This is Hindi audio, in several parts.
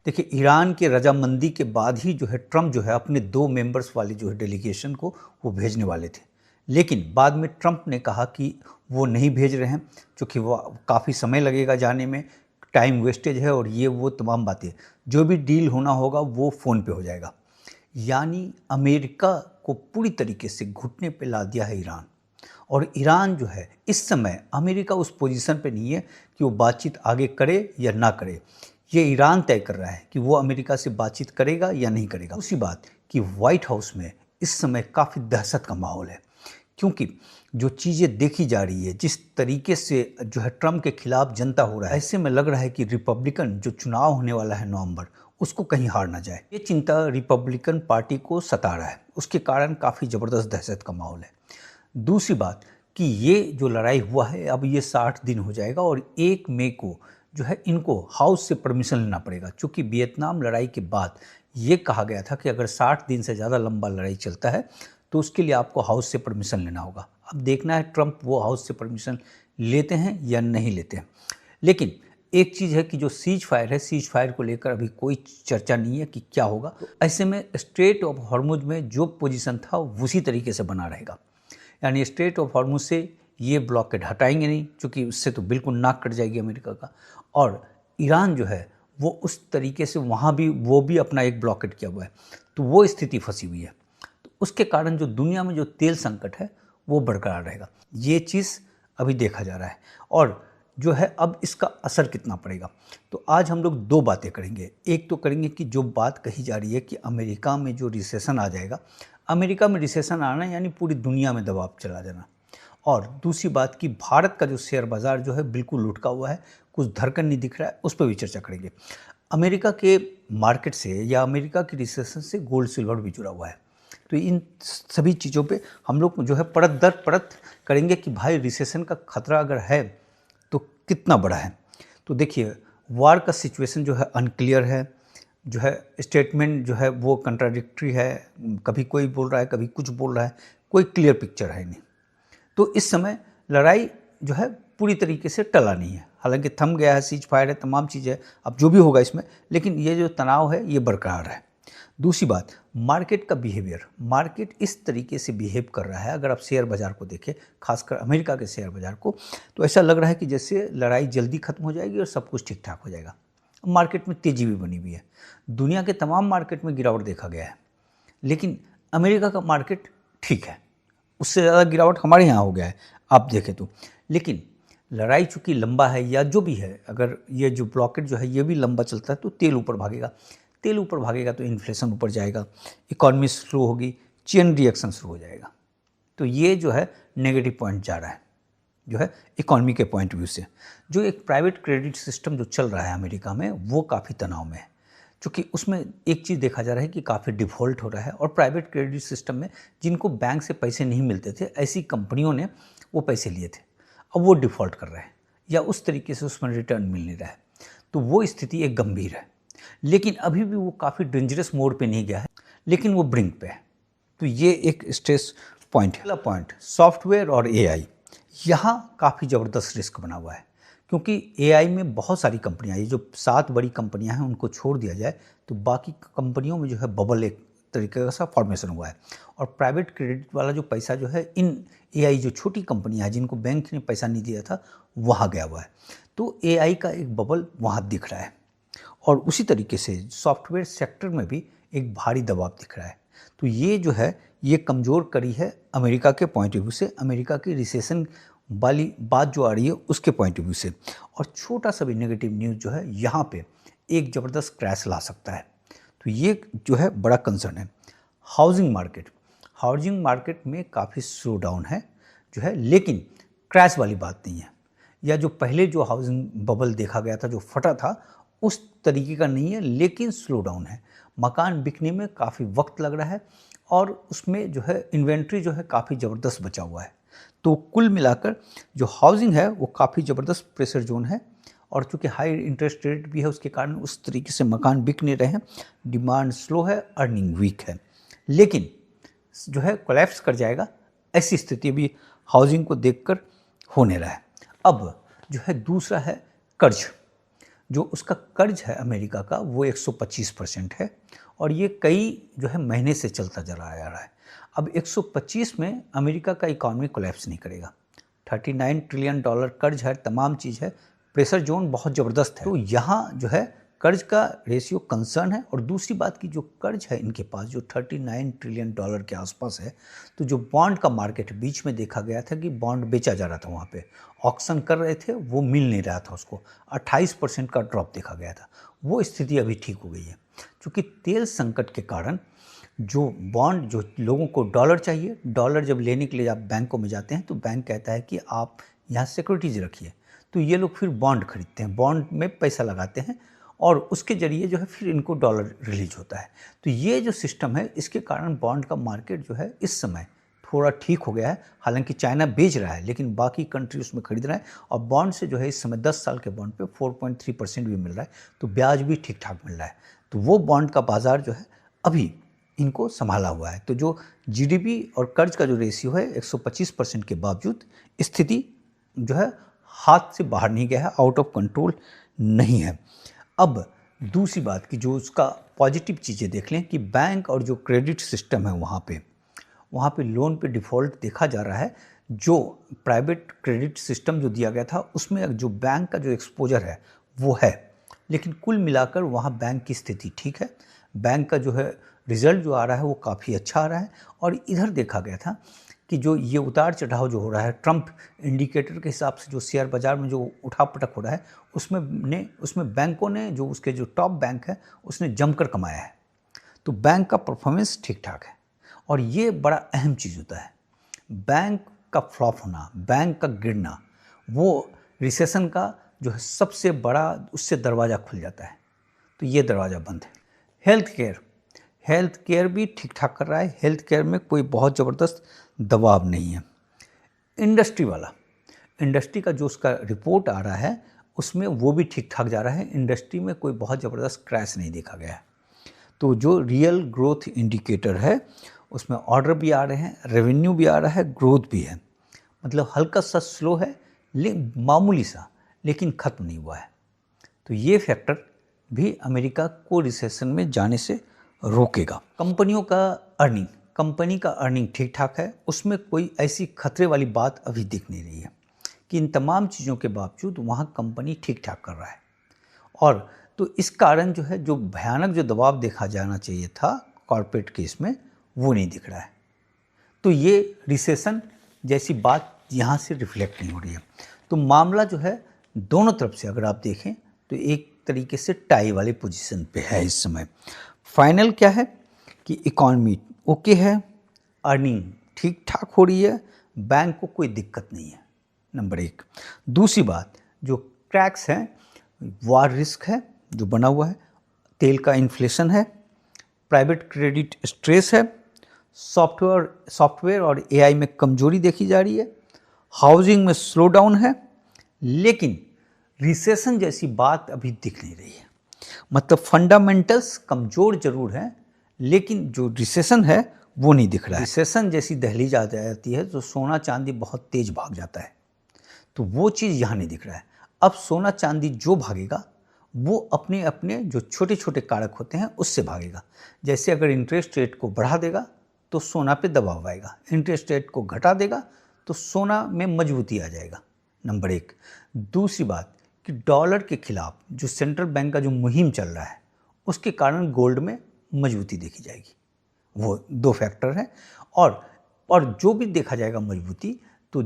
देखिए, ईरान के रजामंदी के बाद ही ट्रंप अपने 2 मेंबर्स वाली डेलीगेशन को वो भेजने वाले थे। लेकिन बाद में ट्रंप ने कहा कि वो नहीं भेज रहे हैं, क्योंकि वो काफ़ी समय लगेगा जाने में, टाइम वेस्टेज है और ये वो तमाम बातें। जो भी डील होना होगा वो फ़ोन पे हो जाएगा। यानी अमेरिका को पूरी तरीके से घुटने पे ला दिया है ईरान। और ईरान इस समय अमेरिका उस पोजीशन पे नहीं है कि वो बातचीत आगे करे या ना करे। ये ईरान तय कर रहा है कि वो अमेरिका से बातचीत करेगा या नहीं करेगा। दूसरी बात कि वाइट हाउस में इस समय काफ़ी दहशत का माहौल है, क्योंकि जो चीज़ें देखी जा रही है, जिस तरीके से ट्रंप के खिलाफ जनता हो रहा है, ऐसे में लग रहा है कि रिपब्लिकन जो चुनाव होने वाला है नवंबर, उसको कहीं हार ना जाए। ये चिंता रिपब्लिकन पार्टी को सता रहा है, उसके कारण काफ़ी ज़बरदस्त दहशत का माहौल है। दूसरी बात कि ये जो लड़ाई हुआ है अब ये 60 दिन हो जाएगा और 1 मई को इनको हाउस से परमिशन लेना पड़ेगा, क्योंकि वियतनाम लड़ाई के बाद ये कहा गया था कि अगर 60 दिन से ज़्यादा लंबा लड़ाई चलता है तो उसके लिए आपको हाउस से परमिशन लेना होगा। अब देखना है ट्रंप वो हाउस से परमिशन लेते हैं या नहीं लेते हैं। लेकिन एक चीज़ है कि जो सीज फायर है, सीज फायर को लेकर अभी कोई चर्चा नहीं है कि क्या होगा। तो ऐसे में स्ट्रेट ऑफ हॉर्मुज में जो पोजीशन था उसी तरीके से बना रहेगा। यानी स्ट्रेट ऑफ हॉर्मुज से ये ब्लॉकेड हटाएंगे नहीं, क्योंकि उससे तो बिल्कुल नाक कट जाएगी अमेरिका का। और ईरान वो उस तरीके से वहाँ भी वो भी अपना एक ब्लॉकेड किया हुआ है, तो वो स्थिति फंसी हुई है। तो उसके कारण जो दुनिया में जो तेल संकट है वो बरकरार रहेगा। ये चीज़ अभी देखा जा रहा है और अब इसका असर कितना पड़ेगा। तो आज हम लोग 2 बातें करेंगे। एक तो करेंगे कि जो बात कही जा रही है कि अमेरिका में जो रिसेशन आ जाएगा, अमेरिका में रिसेशन आना यानी पूरी दुनिया में दबाव चला जाना। और दूसरी बात कि भारत का जो शेयर बाज़ार बिल्कुल लुढ़का हुआ है, कुछ धड़कन नहीं दिख रहा है, उस पर भी चर्चा करेंगे। अमेरिका के मार्केट से या अमेरिका की रिसेशन से गोल्ड सिल्वर भी जुड़ा हुआ है। तो इन सभी चीज़ों पे हम लोग परत दर परत करेंगे कि भाई रिसेशन का खतरा अगर है तो कितना बड़ा है। तो देखिए, वार का सिचुएशन अनक्लियर है, स्टेटमेंट वो कंट्राडिक्टरी है, कभी कोई बोल रहा है कभी कुछ बोल रहा है, कोई क्लियर पिक्चर है नहीं। तो इस समय लड़ाई पूरी तरीके से टला नहीं है, हालांकि थम गया है, सीज फायर है, तमाम चीज़ें, अब जो भी होगा इसमें, लेकिन ये जो तनाव है ये बरकरार है। दूसरी बात, मार्केट का बिहेवियर, मार्केट इस तरीके से बिहेव कर रहा है, अगर आप शेयर बाज़ार को देखें, खासकर अमेरिका के शेयर बाज़ार को, तो ऐसा लग रहा है कि जैसे लड़ाई जल्दी खत्म हो जाएगी और सब कुछ ठीक ठाक हो जाएगा। मार्केट में तेज़ी भी बनी हुई है, दुनिया के तमाम मार्केट में गिरावट देखा गया है, लेकिन अमेरिका का मार्केट ठीक है, उससे ज़्यादा गिरावट हमारे यहाँ हो गया है आप देखें तो। लेकिन लड़ाई चूँकि लंबा है या जो भी है, अगर ये जो ब्लॉकेट ये भी लंबा चलता है तो तेल ऊपर भागेगा, तेल ऊपर भागेगा तो इन्फ्लेशन ऊपर जाएगा, इकॉनमी स्लो होगी, चेन रिएक्शन शुरू हो जाएगा। तो ये नेगेटिव पॉइंट जा रहा है इकॉनमी के पॉइंट व्यू से। जो एक प्राइवेट क्रेडिट सिस्टम जो चल रहा है अमेरिका में, वो काफ़ी तनाव में है, क्योंकि उसमें एक चीज़ देखा जा रहा है कि काफ़ी डिफ़ॉल्ट हो रहा है। और प्राइवेट क्रेडिट सिस्टम में जिनको बैंक से पैसे नहीं मिलते थे, ऐसी कंपनियों ने वो पैसे लिए थे, अब वो डिफ़ॉल्ट कर रहे हैं या उस तरीके से उसमें रिटर्न मिल नहीं रहा है। तो वो स्थिति एक गंभीर है, लेकिन अभी भी वो काफ़ी डेंजरस मोड पे नहीं गया है, लेकिन वो ब्रिंक पे है। तो ये एक स्ट्रेस पॉइंट है। अगला पॉइंट, सॉफ्टवेयर और एआई, यहाँ काफ़ी ज़बरदस्त रिस्क बना हुआ है, क्योंकि एआई में बहुत सारी कंपनियाँ, ये जो 7 बड़ी कंपनियाँ हैं उनको छोड़ दिया जाए तो बाकी कंपनियों में बबल एक तरीके का सा फॉर्मेशन हुआ है। और प्राइवेट क्रेडिट वाला जो पैसा इन एआई जो छोटी कंपनियाँ हैं जिनको बैंक ने पैसा नहीं दिया था, वहाँ गया हुआ है। तो एआई का एक बबल वहाँ दिख रहा है। और उसी तरीके से सॉफ्टवेयर सेक्टर में भी एक भारी दबाव दिख रहा है। तो ये ये कमज़ोर कड़ी है अमेरिका के पॉइंट ऑफ व्यू से, अमेरिका की रिसेशन वाली बात जो आ रही है उसके पॉइंट ऑफ व्यू से। और छोटा सा भी नेगेटिव न्यूज़ यहाँ पे एक ज़बरदस्त क्रैश ला सकता है। तो ये बड़ा कंसर्न है। हाउसिंग मार्केट में काफ़ी स्लो डाउन है लेकिन क्रैश वाली बात नहीं है, या जो पहले जो हाउसिंग बबल देखा गया था, जो फटा था, उस तरीके का नहीं है, लेकिन स्लो डाउन है। मकान बिकने में काफ़ी वक्त लग रहा है और उसमें इन्वेंट्री काफ़ी ज़बरदस्त बचा हुआ है। तो कुल मिलाकर जो हाउसिंग है वो काफ़ी ज़बरदस्त प्रेशर जोन है। और चूँकि हाई इंटरेस्ट रेट भी है, उसके कारण उस तरीके से मकान बिक नहीं रहे हैं, डिमांड स्लो है, अर्निंग वीक है, लेकिन कोलैप्स कर जाएगा, ऐसी स्थिति भी हाउसिंग को देखकर होने रहा है। अब दूसरा है कर्ज। जो उसका कर्ज है अमेरिका का वो 125% है और ये कई जो है महीने से चलता चला आ रहा है। अब 125 में अमेरिका का इकॉनमी कोलैप्स नहीं करेगा। 39 ट्रिलियन डॉलर कर्ज है, तमाम चीज़ है, प्रेशर जोन बहुत ज़बरदस्त है। तो यहाँ जो है कर्ज का रेशियो कंसर्न है। और दूसरी बात की जो कर्ज है इनके पास जो 39 ट्रिलियन डॉलर के आसपास है, तो जो बॉन्ड का मार्केट बीच में देखा गया था कि बॉन्ड बेचा जा रहा था, वहाँ पे ऑक्शन कर रहे थे, वो मिल नहीं रहा था उसको, 28% का ड्रॉप देखा गया था। वो स्थिति अभी ठीक हो गई है क्योंकि तेल संकट के कारण जो बॉन्ड, जो लोगों को डॉलर चाहिए, डॉलर जब लेने के लिए आप बैंकों में जाते हैं तो बैंक कहता है कि आप यहाँ सिक्योरिटीज़ रखिए, तो ये लोग फिर बॉन्ड खरीदते हैं, बॉन्ड में पैसा लगाते हैं और उसके ज़रिए जो है फिर इनको डॉलर रिलीज होता है। तो ये जो सिस्टम है इसके कारण बॉन्ड का मार्केट जो है इस समय थोड़ा ठीक हो गया है। हालांकि चाइना बेच रहा है लेकिन बाकी कंट्री उसमें खरीद रहा है और बॉन्ड से जो है इस समय 10 साल के बॉन्ड पे 4.3% भी मिल रहा है, तो ब्याज भी ठीक ठाक मिल रहा है। तो वो बॉन्ड का बाज़ार जो है अभी इनको संभाला हुआ है। तो जो जीडीपी और कर्ज का जो रेशियो है 125% के बावजूद स्थिति जो है हाथ से बाहर नहीं गया है, आउट ऑफ कंट्रोल नहीं है। अब दूसरी बात की जो उसका पॉजिटिव चीज़ें देख लें कि बैंक और जो क्रेडिट सिस्टम है वहाँ पे लोन पे डिफ़ॉल्ट देखा जा रहा है। जो प्राइवेट क्रेडिट सिस्टम जो दिया गया था उसमें जो बैंक का जो एक्सपोजर है वो है, लेकिन कुल मिलाकर वहाँ बैंक की स्थिति ठीक है। बैंक का जो है रिज़ल्ट जो आ रहा है वो काफ़ी अच्छा आ रहा है। और इधर देखा गया था कि जो ये उतार चढ़ाव जो हो रहा है ट्रंप इंडिकेटर के हिसाब से, जो शेयर बाज़ार में जो उठापटक हो रहा है उसमें बैंकों ने, जो उसके जो टॉप बैंक है उसने जमकर कमाया है। तो बैंक का परफॉर्मेंस ठीक ठाक है और ये बड़ा अहम चीज़ होता है। बैंक का फ्लॉप होना, बैंक का गिरना, वो रिसेशन का जो है सबसे बड़ा उससे दरवाज़ा खुल जाता है। तो ये दरवाज़ा बंद है। हेल्थ केयर भी ठीक ठाक कर रहा है, हेल्थ केयर में कोई बहुत ज़बरदस्त दबाव नहीं है। इंडस्ट्री का जो उसका रिपोर्ट आ रहा है उसमें वो भी ठीक ठाक जा रहा है। इंडस्ट्री में कोई बहुत ज़बरदस्त क्रैश नहीं देखा गया है। तो जो रियल ग्रोथ इंडिकेटर है उसमें ऑर्डर भी आ रहे हैं, रेवेन्यू भी आ रहा है, ग्रोथ भी है। मतलब हल्का सा स्लो है, मामूली सा, लेकिन ख़त्म नहीं हुआ है। तो ये फैक्टर भी अमेरिका को रिसेशन में जाने से रोकेगा। कंपनी का अर्निंग ठीक ठाक है, उसमें कोई ऐसी खतरे वाली बात अभी दिख नहीं रही है कि इन तमाम चीज़ों के बावजूद वहाँ कंपनी ठीक ठाक कर रहा है। और तो इस कारण जो है जो भयानक जो दबाव देखा जाना चाहिए था कॉर्पोरेट केस में वो नहीं दिख रहा है। तो ये रिसेशन जैसी बात यहाँ से रिफ्लेक्ट नहीं हो रही है। तो मामला जो है दोनों तरफ से अगर आप देखें तो एक तरीके से टाई वाले पोजीशन पे है इस समय। फाइनल क्या है कि इकॉनमी ओके है, अर्निंग ठीक ठाक हो रही है, बैंक को कोई दिक्कत नहीं है, नंबर एक। दूसरी बात, जो क्रैक्स हैं, वार रिस्क है जो बना हुआ है, तेल का इन्फ्लेशन है, प्राइवेट क्रेडिट स्ट्रेस है, सॉफ्टवेयर और एआई में कमजोरी देखी जा रही है, हाउसिंग में स्लो डाउन है, लेकिन रिसेशन जैसी बात अभी दिख नहीं रही है। मतलब फंडामेंटल्स कमज़ोर जरूर हैं लेकिन जो रिसेशन है वो नहीं दिख रहा है। रिसेशन जैसी दहलीज आ जाती है तो सोना चांदी बहुत तेज भाग जाता है, तो वो चीज़ यहाँ नहीं दिख रहा है। अब सोना चांदी जो भागेगा वो अपने अपने जो छोटे छोटे कारक होते हैं उससे भागेगा। जैसे अगर इंटरेस्ट रेट को बढ़ा देगा तो सोना पे दबाव आएगा, इंटरेस्ट रेट को घटा देगा तो सोना में मजबूती आ जाएगा, नंबर एक। दूसरी बात कि डॉलर के खिलाफ जो सेंट्रल बैंक का जो मुहिम चल रहा है उसके कारण गोल्ड में मजबूती देखी जाएगी। वो दो फैक्टर हैं। और जो भी देखा जाएगा मजबूती, तो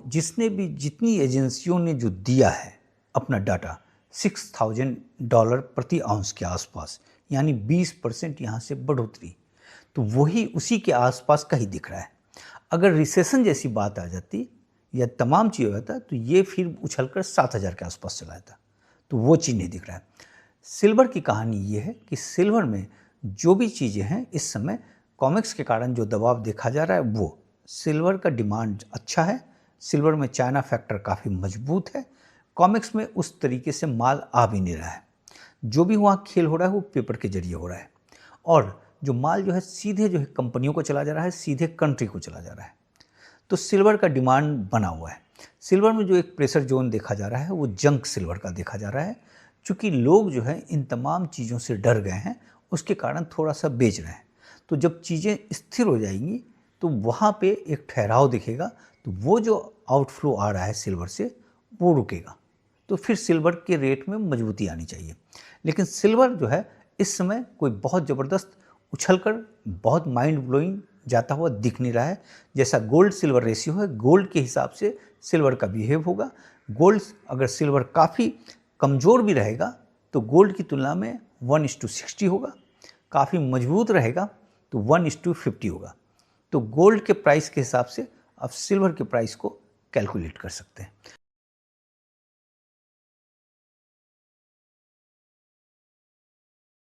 जितनी एजेंसियों ने जो दिया है अपना डाटा $6,000 प्रति आउंस के आसपास, यानी 20% यहाँ से बढ़ोतरी, तो वही उसी के आसपास का ही दिख रहा है। अगर रिसेशन जैसी बात आ जाती या तमाम चीज़ हो जाता तो ये फिर उछलकर 7,000 के आसपास चला जाता, तो वो चीज़ नहीं दिख रहा है। सिल्वर की कहानी ये है कि सिल्वर में जो भी चीज़ें हैं इस समय कॉमिक्स के कारण जो दबाव देखा जा रहा है वो सिल्वर का डिमांड अच्छा है, सिल्वर में चाइना फैक्टर काफ़ी मजबूत है, कॉमिक्स में उस तरीके से माल आ भी नहीं रहा है। जो भी वहाँ खेल हो रहा है वो पेपर के जरिए हो रहा है और जो माल जो है सीधे जो है कंपनियों को चला जा रहा है, सीधे कंट्री को चला जा रहा है। तो सिल्वर का डिमांड बना हुआ है। सिल्वर में जो एक प्रेशर जोन देखा जा रहा है वो जंक सिल्वर का देखा जा रहा है, चूँकि लोग जो है इन तमाम चीज़ों से डर गए हैं, उसके कारण थोड़ा सा बेच रहे हैं। तो जब चीज़ें स्थिर हो जाएंगी तो वहाँ पे एक ठहराव दिखेगा, तो वो जो आउटफ्लो आ रहा है सिल्वर से वो रुकेगा, तो फिर सिल्वर के रेट में मजबूती आनी चाहिए। लेकिन सिल्वर जो है इस समय कोई बहुत ज़बरदस्त उछलकर बहुत माइंड ब्लोइंग जाता हुआ दिख नहीं रहा है। जैसा गोल्ड सिल्वर रेशियो है, गोल्ड के हिसाब से सिल्वर का बिहेव होगा। गोल्ड अगर सिल्वर काफ़ी कमज़ोर भी रहेगा तो गोल्ड की तुलना में 1:60 होगा, काफ़ी मजबूत रहेगा तो 1:50 होगा। तो गोल्ड के प्राइस के हिसाब से आप सिल्वर के प्राइस को कैलकुलेट कर सकते हैं।